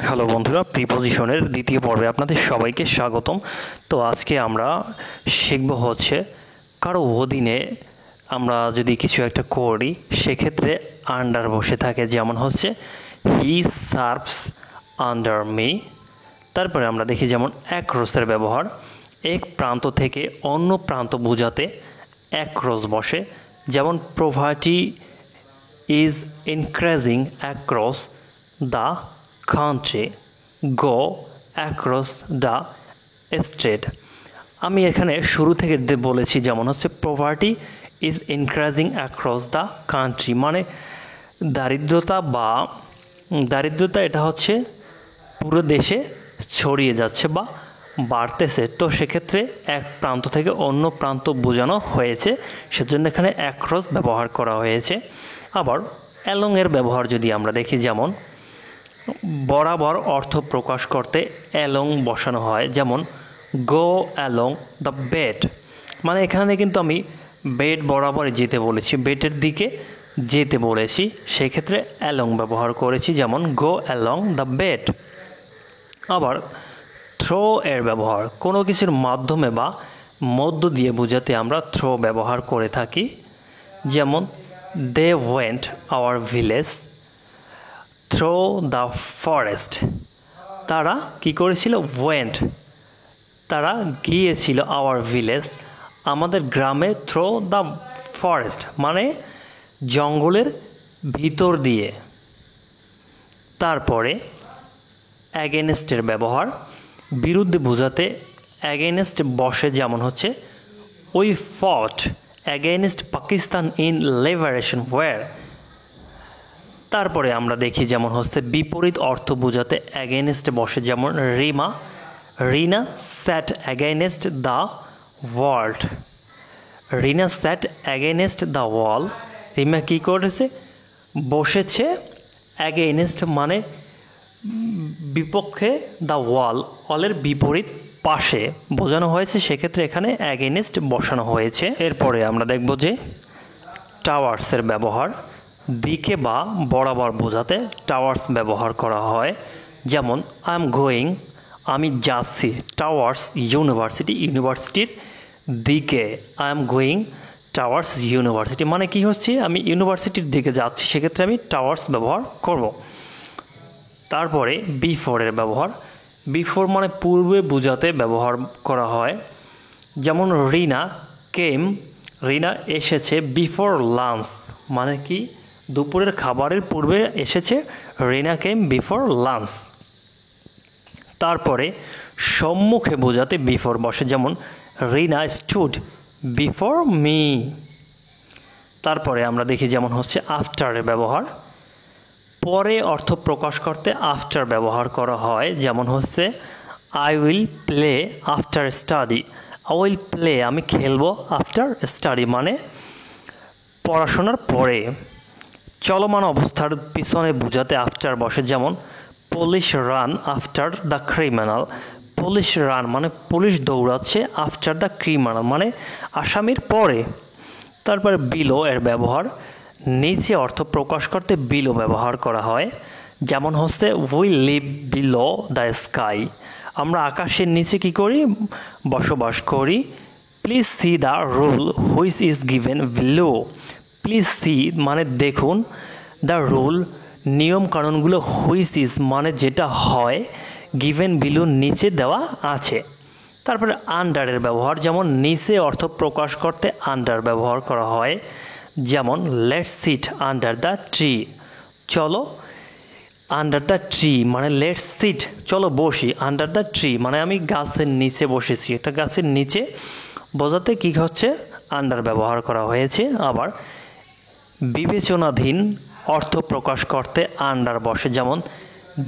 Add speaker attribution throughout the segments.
Speaker 1: Hello বন্ধুরা, প্রিপোজিশনের দ্বিতীয় পর্বে আপনাদের সবাইকে স্বাগতম। তো আজকে আমরা শিখব হচ্ছে কারো অধীনে আমরা যদি কিছু একটা করি সেক্ষেত্রে আন্ডার বসে থাকে, যেমন হচ্ছে হি সার্ভস আন্ডার মি। তারপরে আমরা দেখি যেমন অ্যাক্রসের ব্যবহার, এক প্রান্ত থেকে অন্য প্রান্ত বোঝাতে অ্যাক্রস বসে, যেমন poverty is increasing across the country, go across the state। আমি এখানে শুরু থেকে বলেছি যেমন হচ্ছে poverty is increasing across the country, মানে দারিদ্রতা এটা হচ্ছে পুরো দেশে ছড়িয়ে যাচ্ছে বা বাড়তেছে। তো সেক্ষেত্রে এক প্রান্ত থেকে অন্য প্রান্ত বোঝানো হয়েছে, সেজন্য এখানে অ্যাক্রস ব্যবহার করা হয়েছে। আবার অ্যালং এর ব্যবহার যদি আমরা দেখি, যেমন বরাবর অর্থ প্রকাশ করতে অ্যালং বসানো হয়, যেমন গো অ্যালং দ্য বেড, মানে এখানে কিন্তু আমি বেড বরাবর যেতে বলেছি, বেডের দিকে যেতে বলেছি, সেক্ষেত্রে অ্যালং ব্যবহার করেছি, যেমন গো অ্যালং দ্য বেড। আবার থ্রো এর ব্যবহার কোনো কিছুর মাধ্যমে বা মধ্য দিয়ে বোঝাতে আমরা থ্রো ব্যবহার করে থাকি, যেমন they went our village through the forest, তারা কি করেছিল, ওয়েন্ট তারা গিয়েছিল, আওয়ার ভিলেজ আমাদের গ্রামে, থ্রো দ্য ফরেস্ট মানে জঙ্গলের ভিতর দিয়ে। তারপরে অ্যাগেনস্টের ব্যবহার বিরুদ্ধে বোঝাতে অ্যাগেনস্ট বসে, যেমন হচ্ছে we fought against Pakistan in liberation war. তারপরে আমরা দেখি যেমন হচ্ছে বিপরীত অর্থ বোঝাতে অ্যাগেনস্ট বসে, যেমন Rina sat against the world, Rina sat against the wall, Rima কী করেছে, বসেছে, অ্যাগেনস্ট মানে বিপক্ষে, দ্য ওয়ালের বিপরীত পাশে বোঝানো হয়েছে, সেক্ষেত্রে এখানে অ্যাগেনস্ট বসানো হয়েছে। এরপরে আমরা দেখব যে টাওয়ার্সের ব্যবহার দিকে বা বরাবর বোঝাতে টাওয়ার্স ব্যবহার করা হয়, যেমন আই এম গোয়িং আমি যাচ্ছি, টাওয়ার্স ইউনিভার্সিটির দিকে, I am going towers university, মানে কি হচ্ছে আমি ইউনিভার্সিটির দিকে যাচ্ছি, সেক্ষেত্রে আমি টাওয়ার্স ব্যবহার করব। তারপরে বিফোরের ব্যবহার, বিফোর মানে পূর্বে বোঝাতে ব্যবহার করা হয়, যেমন রিনা এসেছে বিফোর লাঞ্চ, মানে কি দুপুরের খাবারের পূর্বে এসেছে, রিনা কেম বিফোর লাঞ্চ। তারপরে সম্মুখে বোঝাতে বিফোর বসে, যেমন রিনা স্টুড বিফোর মি। তারপরে আমরা দেখি যেমন হচ্ছে আফটারের ব্যবহার, পরে অর্থ প্রকাশ করতে আফটার ব্যবহার করা হয়, যেমন হচ্ছে I will play after study, I will play আমি খেলবো, আফটার স্টাডি মানে পড়াশোনার পরে। চলমান অবস্থার পিছনে বোঝাতে আফটার বসে, যেমন police run after the criminal, police run মানে পুলিশ দৌড়াচ্ছে, আফটার দ্য ক্রিমিনাল মানে আসামির পরে। তারপরে বিলো এর ব্যবহার নিচে অর্থ প্রকাশ করতে বিলো ব্যবহার করা হয়, যেমন হচ্ছে we live below the sky, আমরা আকাশের নিচে কি করি, বসবাস করি। Please see the rule which is given below, please see মানে দেখুন, দ্য রুল নিয়ম কানুনগুলো, হুইচ ইজ মানে যেটা হয়, গিভেন বিলো নিচে দেওয়া আছে। তারপরে আন্ডারের ব্যবহার, যেমন নিচে অর্থ প্রকাশ করতে আন্ডার ব্যবহার করা হয়, যেমন let's sit under the tree, চলো আন্ডার দ্য ট্রি মানে লেটস সিট চলো বসি, আন্ডার দ্য ট্রি মানে আমি গাছের নিচে বসেছি, একটা গাছের নিচে বোঝাতে কী হচ্ছে, আন্ডার ব্যবহার করা হয়েছে। আবার বিবেচনাধীন অর্থ প্রকাশ করতে আন্ডার বসে, যেমন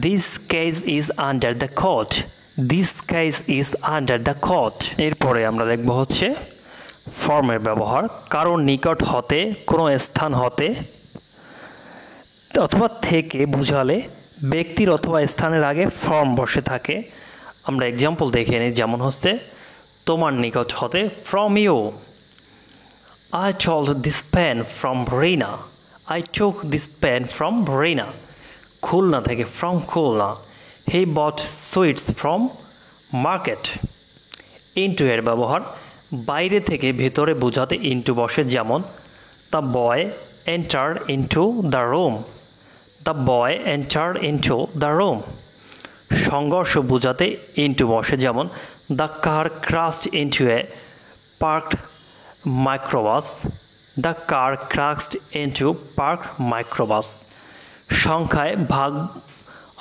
Speaker 1: this case is under the court, this case is under the court. এরপরে আমরা দেখব হচ্ছে ফর্মের ব্যবহার, কারোর নিকট হতে, কোনো স্থান হতে অথবা থেকে বোঝালে ব্যক্তির অথবা স্থানের আগে ফর্ম বসে থাকে। আমরা এক্সাম্পল দেখে নিই, যেমন হচ্ছে তোমার নিকট হতে, from you, I told this pen from Rina, I took this pen from Rina। Khulna থেকে, from Khulna. He bought sweets from market. Into এর ব্যবহার বাইরে থেকে ভেতরে বোঝাতে ইনটু বসে, যেমন the boy entered into the room. The boy entered into the room. সংঘর্ষ বোঝাতে ইনটু বসে, যেমন the car crashed into a parked microbus. The car crashed into parked microbus. সংখ্যায় ভাগ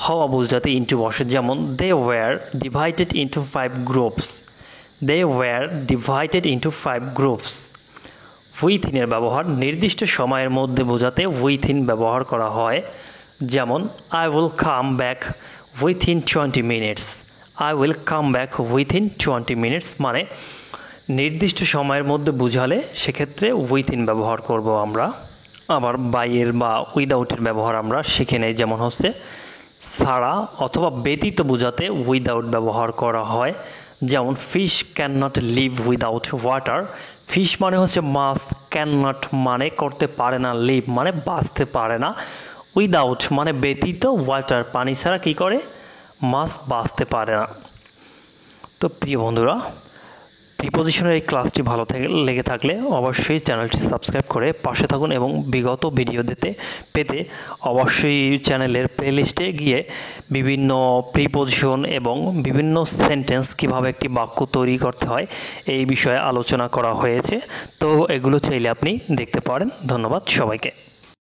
Speaker 1: হওয়া বোঝাতে ইনটু বসে, যেমন they were divided into 5 groups. They were divided into 5 groups. উইথিনের ব্যবহার নির্দিষ্ট সময়ের মধ্যে বোঝাতে উইথিন ব্যবহার করা হয়, যেমন I will come back within 20 minutes. I will come back within 20 minutes মানে নির্দিষ্ট সময়ের মধ্যে বোঝালে সেক্ষেত্রে উইথিন ব্যবহার করব আমরা। আবার বাইয়ের বা উইদাউটের ব্যবহার আমরা শিখে নেই, যেমন হচ্ছে ছাড়া অথবা ব্যতীত বোঝাতে উইদাউট ব্যবহার করা হয়, যেমন fish can not live without water. Fish মানে হচ্ছে মাছ, ক্যান নট মানে করতে পারে না, লিভ মানে বাঁচতে পারে না, উইদাউট মানে ব্যতীত, ওয়াটার পানি ছাড়া কী করে মাছ বাঁচতে পারে না। তো প্রিয় বন্ধুরা, প্রিপোজিশনের এই ক্লাসটি ভালো লেগে থাকলে অবশ্যই চ্যানেলটি সাবস্ক্রাইব করে পাশে থাকুন এবং বিগত ভিডিও পেতে অবশ্যই চ্যানেলের প্লেলিস্টে গিয়ে বিভিন্ন প্রিপোজিশন এবং বিভিন্ন সেন্টেন্স কিভাবে একটি বাক্য তৈরি করতে হয় এই বিষয়ে আলোচনা করা হয়েছে। তো এগুলো চাইলে আপনি দেখতে পারেন। ধন্যবাদ সবাইকে।